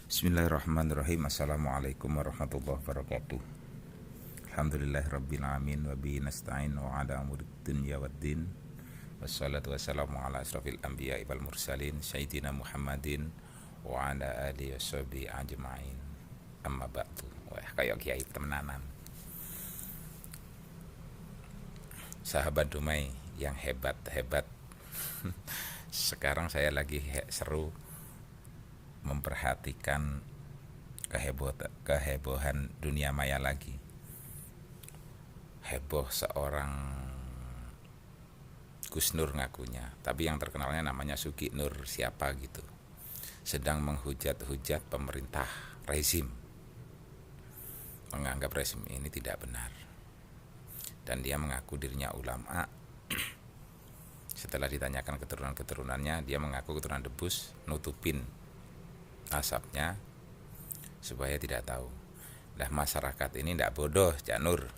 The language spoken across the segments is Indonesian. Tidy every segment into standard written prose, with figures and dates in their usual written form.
Bismillahirrahmanirrahim. Assalamualaikum warahmatullahi wabarakatuh. Alhamdulillahirrabbilalamin. Wabihi nasta'in wa ala umuri dunya waddin. Wassalatu wassalamu ala asrafil anbiya wal mursalin Sayyidina Muhammadin wa ala alihi washabihi ajma'in. Amma ba'du. Wah, kayak kiai temenanan. Sahabat Dumai yang hebat-hebat. Sekarang saya lagi seru memperhatikan kehebohan dunia maya lagi. Heboh seorang Gus Nur ngakunya, tapi yang terkenalnya namanya Sugi Nur siapa gitu, sedang menghujat-hujat pemerintah rezim, menganggap rezim ini tidak benar, dan dia mengaku dirinya ulama. Setelah ditanyakan keturunan-keturunannya, dia mengaku keturunan debus, nutupin asapnya supaya tidak tahu. Lah masyarakat ini tidak bodoh, Cak Nur.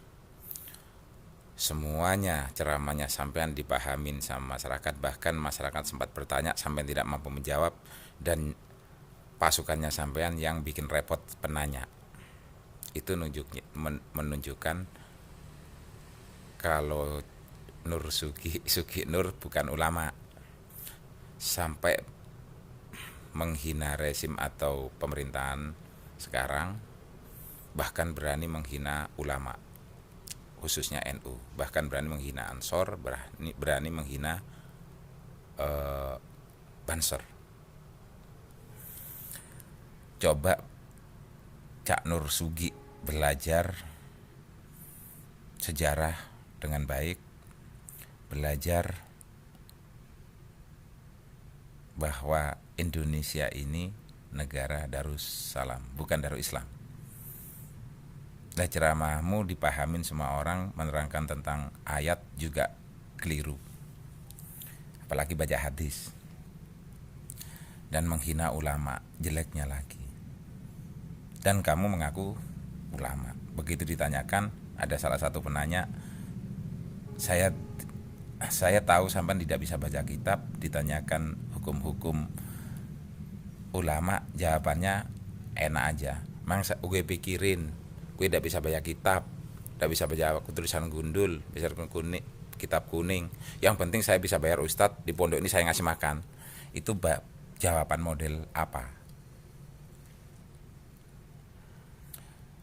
Semuanya ceramahnya sampean dipahamin sama masyarakat, bahkan masyarakat sempat bertanya sampean tidak mampu menjawab, dan pasukannya sampean yang bikin repot penanya. Itu menunjukkan kalau Sugi Nur bukan ulama. Sampai menghina rezim atau pemerintahan sekarang, bahkan berani menghina ulama, khususnya NU, bahkan berani menghina Ansor, berani menghina Banser. Coba Cak Nur Sugi belajar sejarah dengan baik, belajar bahwa Indonesia ini negara Darussalam, bukan Darusislam. Nah, ceramahmu dipahamin semua orang, menerangkan tentang ayat juga keliru, apalagi baca hadis, dan menghina ulama, jeleknya lagi. Dan kamu mengaku ulama. Begitu ditanyakan, ada salah satu penanya, saya tahu sampean tidak bisa baca kitab, ditanyakan hukum-hukum ulama, jawabannya enak aja. Mang gue pikirin, gue tidak bisa baca kitab, tidak bisa baca tulisan gundul, bisa kuning, kitab kuning. Yang penting saya bisa bayar ustadz di pondok ini, saya ngasih makan. Itu jawaban model apa?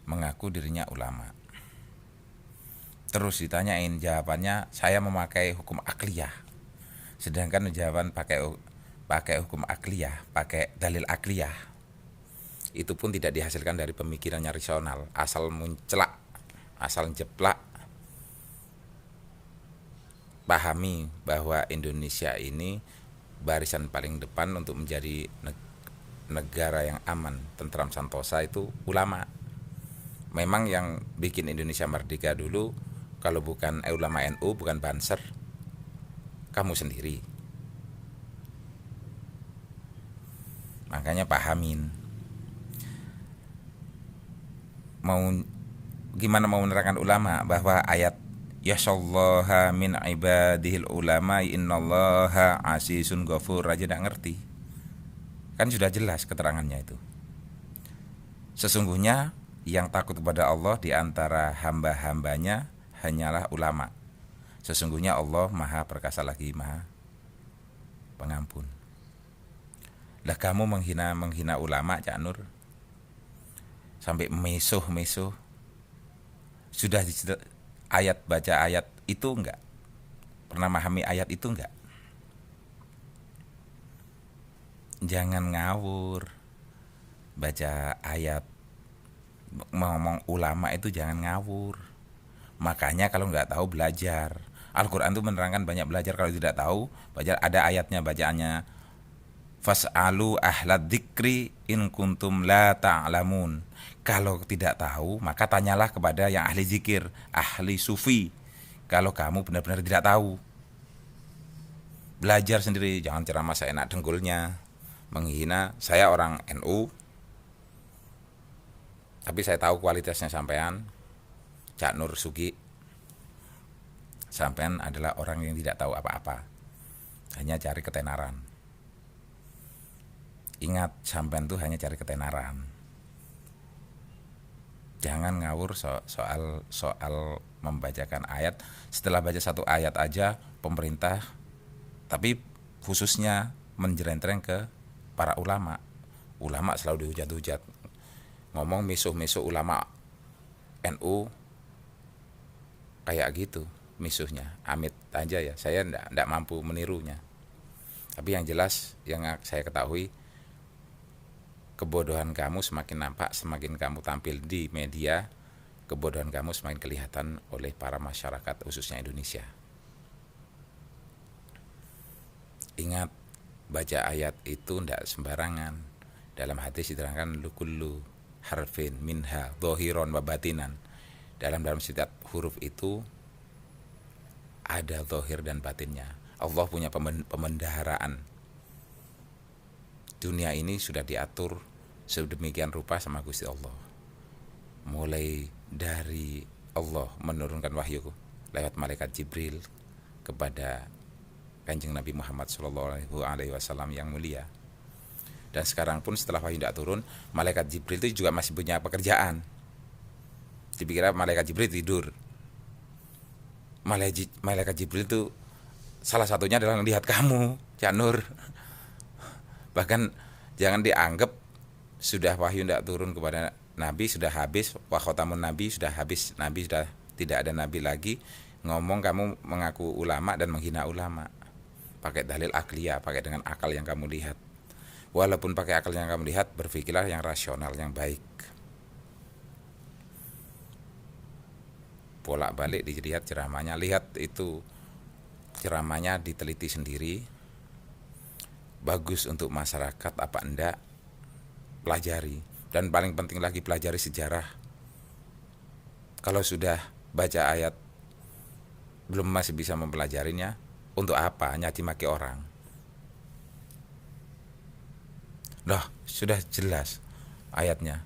Mengaku dirinya ulama. Terus ditanyain, jawabannya saya memakai hukum akliyah. Sedangkan jawaban pakai hukum akliyah, pakai dalil akliyah, itu pun tidak dihasilkan dari pemikirannya rasional, asal muncelak, asal jeplak. Pahami bahwa Indonesia ini barisan paling depan untuk menjadi negara yang aman, tentram, santosa itu ulama. Memang yang bikin Indonesia merdeka dulu, kalau bukan ulama NU, bukan Banser, kamu sendiri. Makanya pahamin. Gimana mau menerangkan ulama bahwa ayat yasallaha min ibadihil ulama innallaha azizun ghafur aja tidak ngerti. Kan sudah jelas keterangannya itu. Sesungguhnya yang takut kepada Allah di antara hamba-hambanya hanyalah ulama. Sesungguhnya Allah Maha Perkasa lagi Maha Pengampun. Lah kamu menghina ulama, Cak Nur, sampai mesuh. Sudah ayat, baca ayat itu enggak? Pernah memahami ayat itu enggak? Jangan ngawur. Baca ayat, ngomong ulama itu jangan ngawur. Makanya kalau enggak tahu belajar. Al-Quran itu menerangkan banyak belajar. Kalau tidak tahu, belajar, ada ayatnya, bacaannya. Fas'alu ahlad dzikri in kuntum la ta'lamun. Kalau tidak tahu, maka tanyalah kepada yang ahli zikir, ahli sufi. Kalau kamu benar-benar tidak tahu, belajar sendiri, jangan ceramah seenak dengkulnya, menghina. Saya orang NU, tapi saya tahu kualitasnya sampean, Cak Nur Sugi. Sampean adalah orang yang tidak tahu apa-apa, hanya cari ketenaran. Ingat, sampean tuh hanya cari ketenaran. Jangan ngawur soal soal membacakan ayat. Setelah baca satu ayat aja pemerintah, tapi khususnya menjerentreng ke para ulama. Ulama selalu dihujat-hujat, ngomong misuh-misuh ulama NU kayak gitu misuhnya. Amit aja ya, saya ndak mampu menirunya. Tapi yang jelas yang saya ketahui, kebodohan kamu semakin nampak semakin kamu tampil di media, kebodohan kamu semakin kelihatan oleh para masyarakat khususnya Indonesia. Ingat, baca ayat itu tidak sembarangan. Dalam hadis diterangkan lukullu harfin minha dhohiron wa batinan. Dalam setiap huruf itu ada dhohir dan batinnya. Allah punya pemendaharaan. Dunia ini sudah diatur sedemikian rupa sama Gusti Allah. Mulai dari Allah menurunkan wahyu lewat malaikat Jibril kepada Kanjeng Nabi Muhammad SAW yang mulia. Dan sekarang pun setelah wahyu tidak turun, malaikat Jibril itu juga masih punya pekerjaan. Dipikirkan malaikat Jibril tidur. Malaikat Jibril itu salah satunya adalah melihat kamu, Cak Nur. Bahkan jangan dianggap sudah wahyu tidak turun kepada Nabi, sudah habis, wakhotamun Nabi sudah habis, Nabi sudah tidak ada Nabi lagi, ngomong kamu mengaku ulama dan menghina ulama. Pakai dalil akliyah, pakai dengan akal yang kamu lihat. Walaupun pakai akal yang kamu lihat, berpikirlah yang rasional, yang baik. Bolak-balik dilihat ceramahnya, lihat itu ceramahnya diteliti sendiri, bagus untuk masyarakat apa enggak, pelajari. Dan paling penting lagi, pelajari sejarah. Kalau sudah baca ayat belum masih bisa mempelajarinya, untuk apa nyaci maki orang? Loh, sudah jelas ayatnya.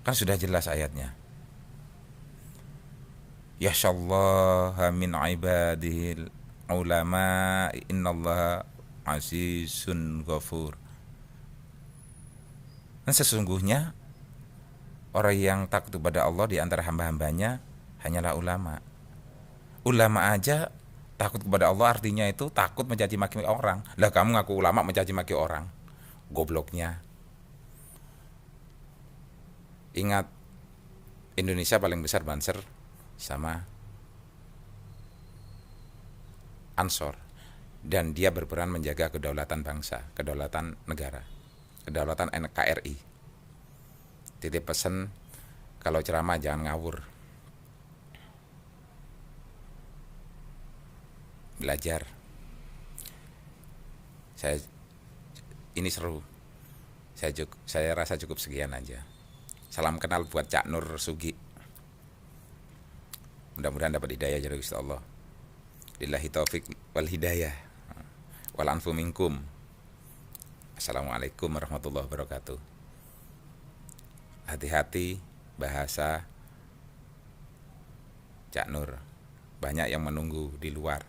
Kan sudah jelas ayatnya. Yashallaha min ibadihil ulama innallaha azizun ghafur. Dan sesungguhnya orang yang takut kepada Allah di antara hamba-hambanya hanyalah ulama. Ulama aja takut kepada Allah, artinya itu takut mencaci maki orang. Lah kamu ngaku ulama mencaci maki orang. Gobloknya. Ingat, Indonesia paling besar Banser sama Ansor, dan dia berperan menjaga kedaulatan bangsa, kedaulatan negara, kedaulatan NKRI. Titip pesan, kalau ceramah jangan ngawur, belajar. Ini seru, saya rasa cukup sekian aja. Salam kenal buat Cak Nur Sugi. Mudah-mudahan dapat hidayah dari Gusti Allah. Lillahi taufik wal hidayah. Wal anfu minkum. Assalamualaikum warahmatullahi wabarakatuh. Hati-hati bahasa Cak Nur. Banyak yang menunggu di luar.